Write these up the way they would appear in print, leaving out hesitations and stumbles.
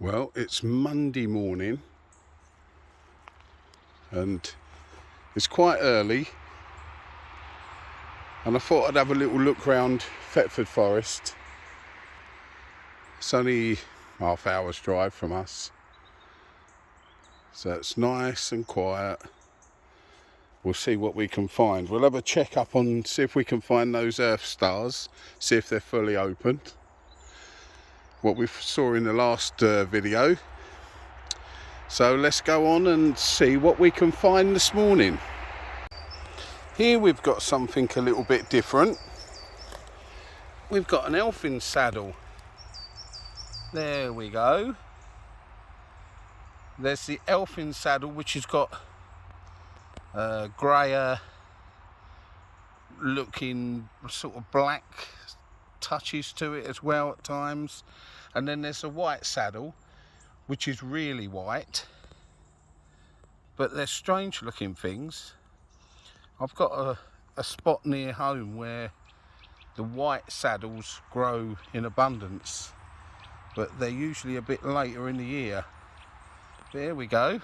Well, it's Monday morning and it's quite early, and I thought I'd have a little look round Thetford Forest. It's only half hour's drive from us, so it's nice and quiet. We'll see what we can find. We'll have a check up on, see if we can find those earth stars, see if they're fully opened, what we saw in the last video. So let's go on and see what we can find this morning. Here we've got something a little bit different. We've got an elfinsaddle. There we go. There's the elfinsaddle, which has got greyer looking sort of black touches to it as well at times. And then there's a white saddle, which is really white, but they're strange looking things. I've got a spot near home where the white saddles grow in abundance, but they're usually a bit later in the year. There we go.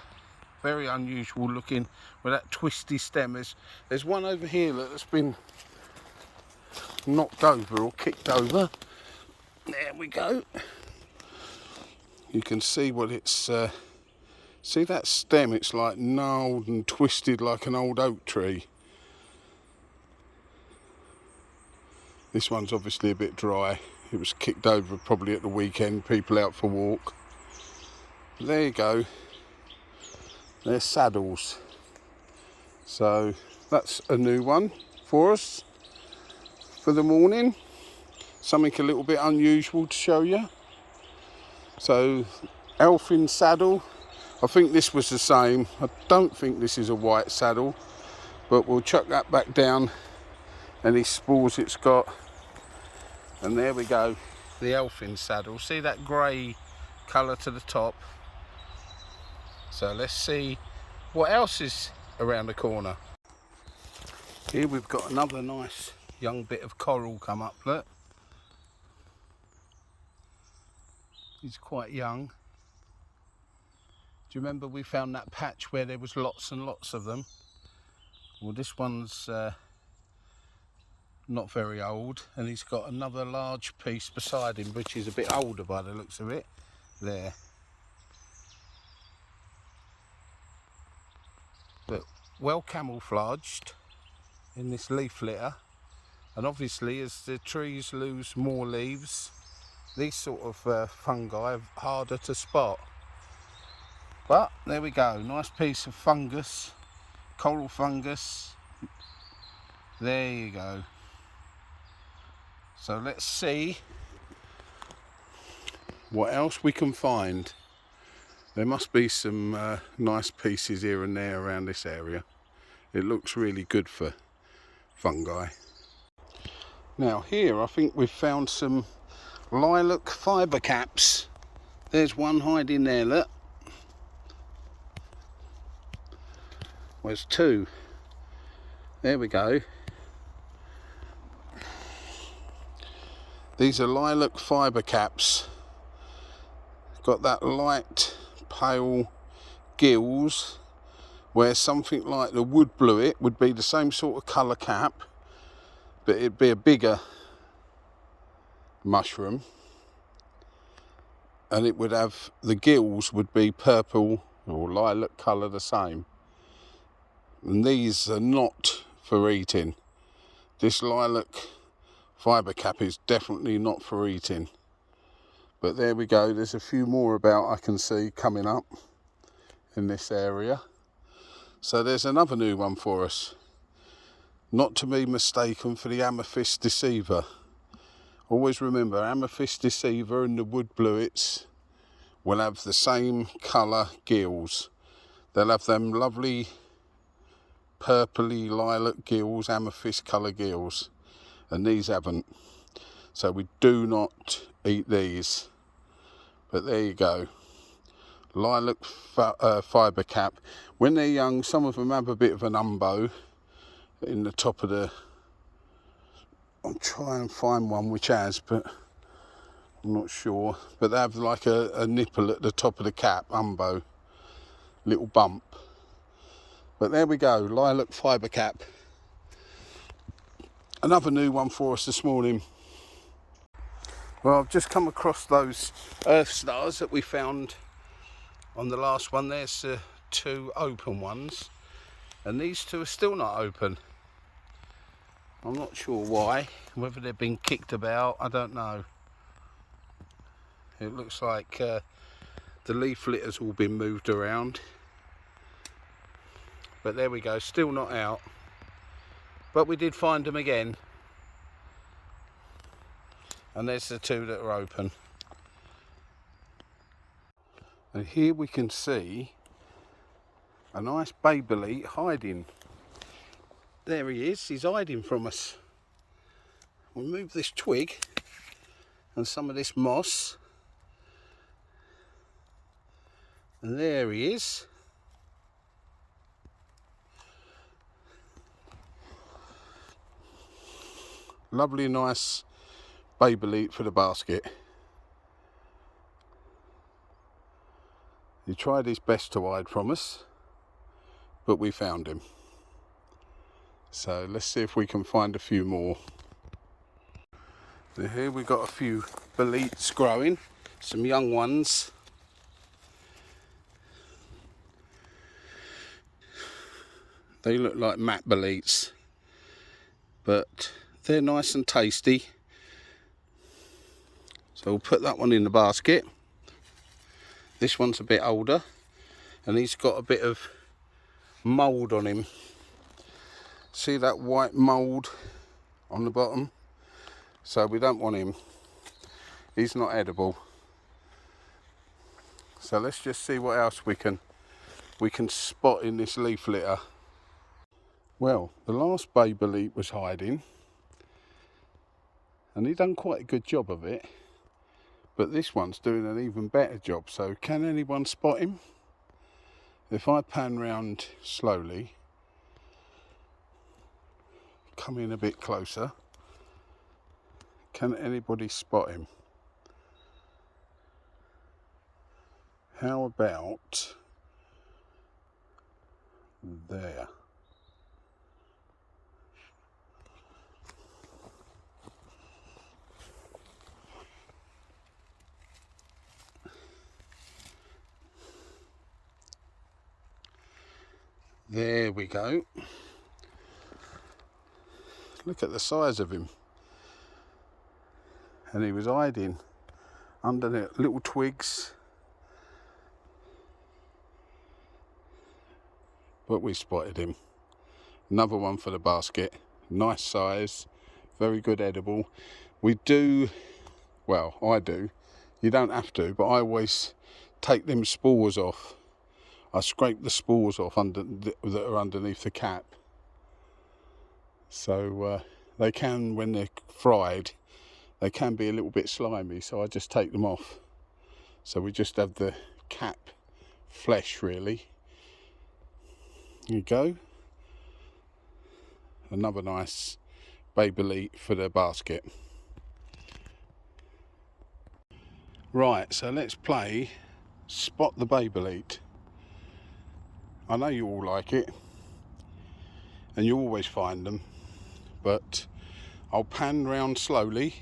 Very unusual looking with that twisty stem. There's one over here that's been knocked over or kicked over. There we go. You can see what it's, see that stem, it's like gnarled and twisted like an old oak tree. This one's obviously a bit dry. It was kicked over probably at the weekend, people out for a walk. But there you go. They're saddles. So that's a new one for us for the morning. Something a little bit unusual to show you. So elfinsaddle, I think this was the same. I don't think this is a white saddle, but we'll chuck that back down, any spores it's got. And there we go, the elfinsaddle. See that grey colour to the top? So let's see what else is around the corner. Here we've got another nice young bit of coral come up, look. He's quite young. Do you remember we found that patch where there was lots and lots of them? Well, this one's not very old, and he's got another large piece beside him, which is a bit older by the looks of it. There. But well camouflaged in this leaf litter, and obviously as the trees lose more leaves, these sort of fungi are harder to spot. But there we go, nice piece of fungus, coral fungus. There you go. So let's see what else we can find. There must be some nice pieces here and there around this area. It looks really good for fungi. Now here I think we've found some lilac fibre caps. There's one hiding there, look. There's two. There we go. These are lilac fibre caps. Got that light pale gills, where something like the wood bluet would be the same sort of colour cap, but it'd be a bigger mushroom, and it would have, the gills would be purple or lilac colour the same. And these are not for eating. This lilac fibre cap is definitely not for eating. But there we go, there's a few more about I can see coming up in this area. So there's another new one for us. Not to be mistaken for the amethyst deceiver. Always remember, amethyst deceiver and the wood bluets will have the same colour gills. They'll have them lovely purpley lilac gills, amethyst colour gills, and these haven't. So we do not eat these. But there you go, lilac fibre cap. When they're young, some of them have a bit of an umbo in the top of the, I'll try and find one which has, but I'm not sure, but they have like a nipple at the top of the cap, umbo, little bump. But there we go, lilac fibre cap. Another new one for us this morning. Well, I've just come across those earth stars that we found on the last one. There's two open ones, and these two are still not open. I'm not sure why, whether they've been kicked about, I don't know. It looks like the leaf litter's all been moved around. But there we go, still not out. But we did find them again. And there's the two that are open. And here we can see a nice bolete hiding. There he is, he's hiding from us. We'll move this twig and some of this moss. And there he is. Lovely, nice bolete for the basket. He tried his best to hide from us, but we found him. So let's see if we can find a few more. So here we got a few boletes growing, some young ones. They look like mat boletes, but they're nice and tasty. So we'll put that one in the basket. This one's a bit older and he's got a bit of mould on him. See that white mould on the bottom? So we don't want him. He's not edible. So let's just see what else we can spot in this leaf litter. Well, the last bay bolete was hiding and he done quite a good job of it, but this one's doing an even better job. So can anyone spot him? If I pan round slowly, come in a bit closer, can anybody spot him? How about there? There we go. Look at the size of him. And he was hiding under the little twigs. But we spotted him. Another one for the basket. Nice size, very good edible. We do, well, I do. You don't have to, but I always take them spores off. I scrape the spores off that are underneath the cap. So they can, when they're fried, they can be a little bit slimy, so I just take them off. So we just have the cap flesh, really. Here you go. Another nice bay bolete for the basket. Right, so let's play Spot the Bay bolete. I know you all like it, and you always find them, but I'll pan round slowly,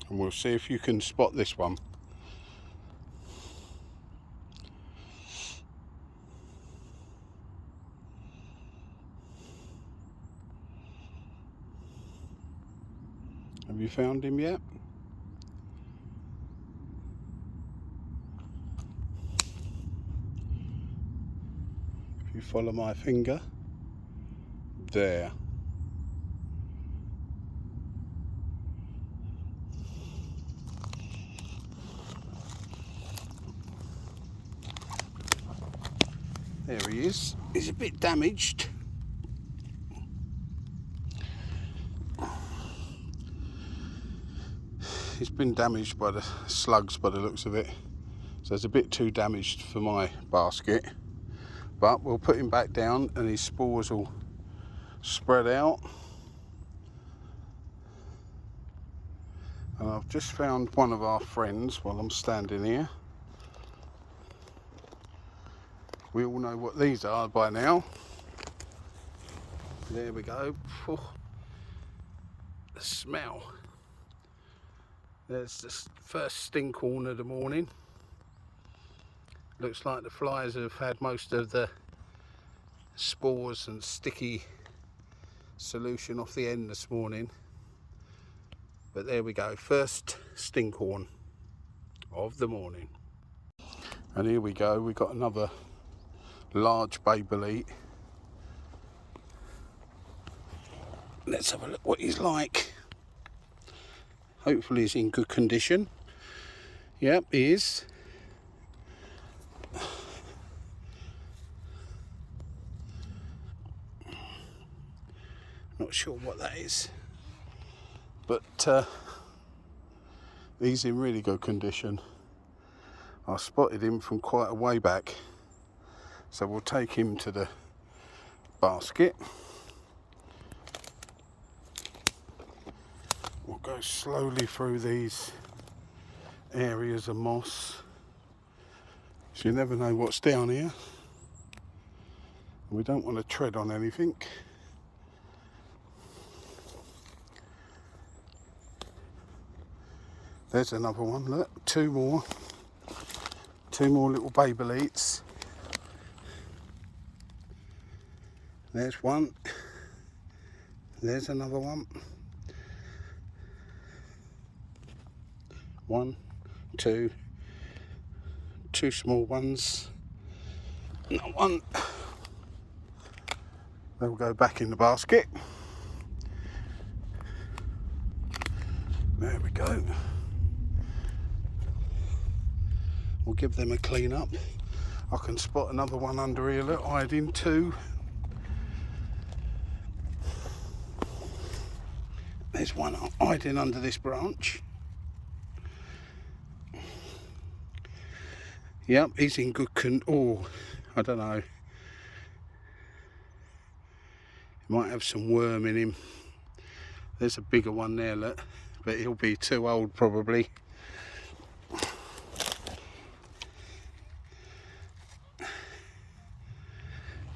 and we'll see if you can spot this one. Have you found him yet? If you follow my finger, there. There he is. He's a bit damaged. He's been damaged by the slugs by the looks of it. So it's a bit too damaged for my basket. But we'll put him back down and his spores will spread out. And I've just found one of our friends while I'm standing here. We all know what these are by now. There we go. Oh, the smell. There's the first stinkhorn of the morning. Looks like the flies have had most of the spores and sticky solution off the end this morning. But there we go, first stinkhorn of the morning. And here we go, we got another large bay bolete. Let's have a look what he's like. Hopefully he's in good condition. Yep, he is. Not sure what that is, but he's in really good condition. I spotted him from quite a way back, so we'll take him to the basket. We'll go slowly through these areas of moss, so you never know what's down here. We don't want to tread on anything. There's another one, look, two more little bay boletes. There's one, there's another one. One, two small ones, not one. They'll go back in the basket. There we go. We'll give them a clean up. I can spot another one under here, look, hiding too. There's one hiding under this branch. Yep, he's in good I don't know. He might have some worm in him. There's a bigger one there, look, but he'll be too old probably.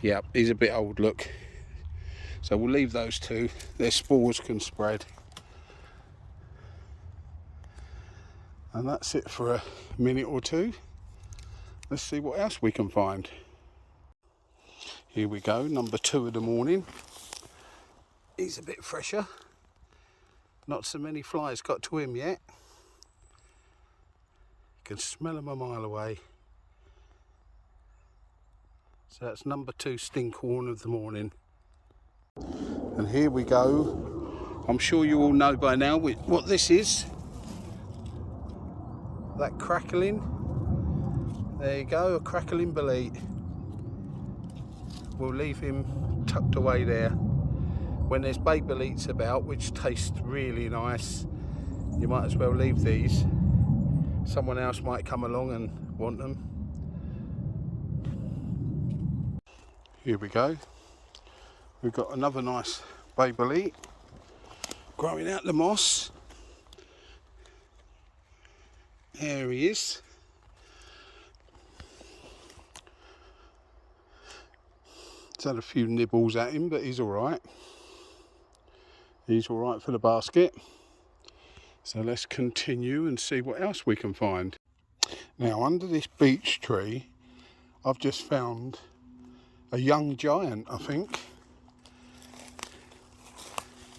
Yep, he's a bit old, look. So we'll leave those two. Their spores can spread. And that's it for a minute or two. Let's see what else we can find. Here we go, number 2 of the morning. He's a bit fresher. Not so many flies got to him yet. You can smell them a mile away. So that's number 2 stinkhorn of the morning. And here we go. I'm sure you all know by now what this is. That crackling. There you go, a crackling bolete. We'll leave him tucked away there. When there's bay boletes about, which taste really nice, you might as well leave these. Someone else might come along and want them. Here we go. We've got another nice bay bolete growing out the moss. There he is. It's had a few nibbles at him, but he's all right. He's all right for the basket. So let's continue and see what else we can find. Now, under this beech tree, I've just found a young giant, I think.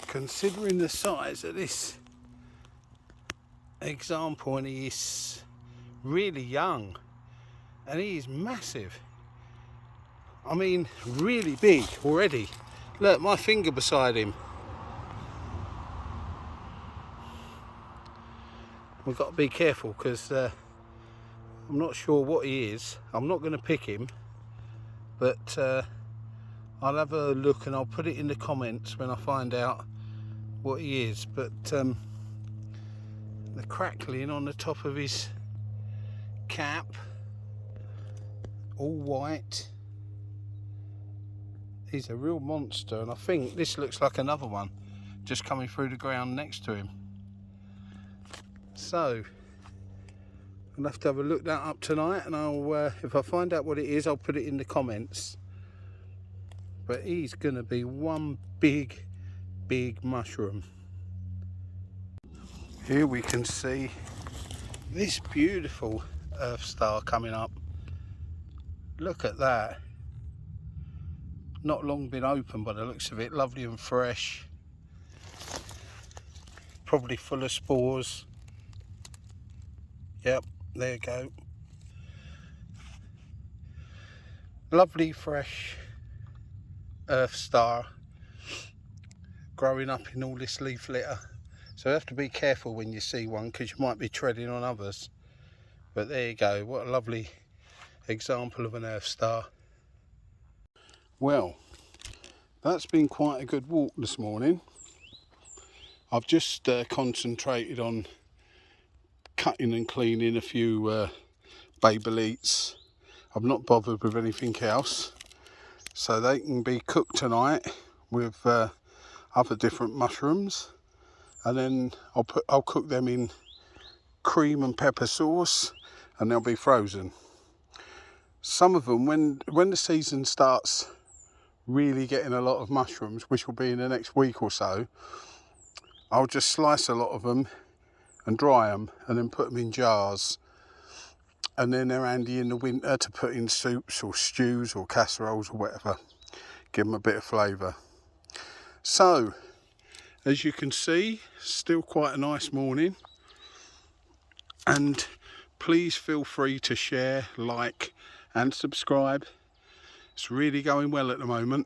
Considering the size of this example, and he is really young, and he is massive. I mean, really big already. Look, my finger beside him. We've got to be careful because I'm not sure what he is. I'm not going to pick him, but I'll have a look and I'll put it in the comments when I find out what he is. But the crackling on the top of his cap, all white. He's a real monster, and I think this looks like another one just coming through the ground next to him. So I'll have to have a look that up tonight, and I'll if I find out what it is, I'll put it in the comments. But he's going to be one big mushroom. Here we can see this beautiful earth star coming up. Look at that. Not long been open by the looks of it. Lovely and fresh. Probably full of spores. Yep, there you go. Lovely fresh earth star growing up in all this leaf litter. So you have to be careful when you see one, because you might be treading on others. But there you go, what a lovely example of an earth star. Well, that's been quite a good walk this morning. I've just concentrated on cutting and cleaning a few boletes. I've not bothered with anything else, so they can be cooked tonight with other different mushrooms, and then I'll cook them in cream and pepper sauce, and they'll be frozen. Some of them, when the season starts really getting a lot of mushrooms, which will be in the next week or so, I'll just slice a lot of them and dry them, and then put them in jars, and then they're handy in the winter to put in soups or stews or casseroles or whatever. Give them a bit of flavour. So, as you can see, still quite a nice morning, and please feel free to share, like and subscribe. It's really going well at the moment,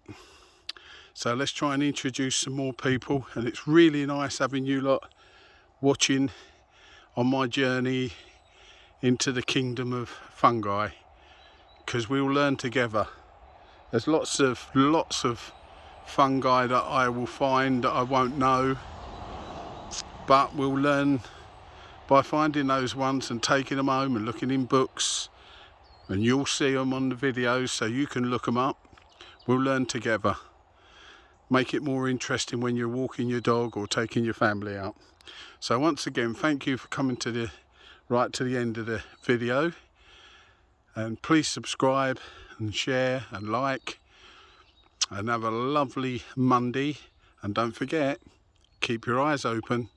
so let's try and introduce some more people, and it's really nice having you lot watching on my journey into the kingdom of fungi, because we will learn together. There's lots of fungi that I will find that I won't know, but we'll learn by finding those ones and taking them home and looking in books, and you'll see them on the videos so you can look them up. We'll learn together. Make it more interesting when you're walking your dog or taking your family out. So once again, thank you for coming right to the end of the video, and please subscribe and share and like, and have a lovely Monday. And don't forget, keep your eyes open.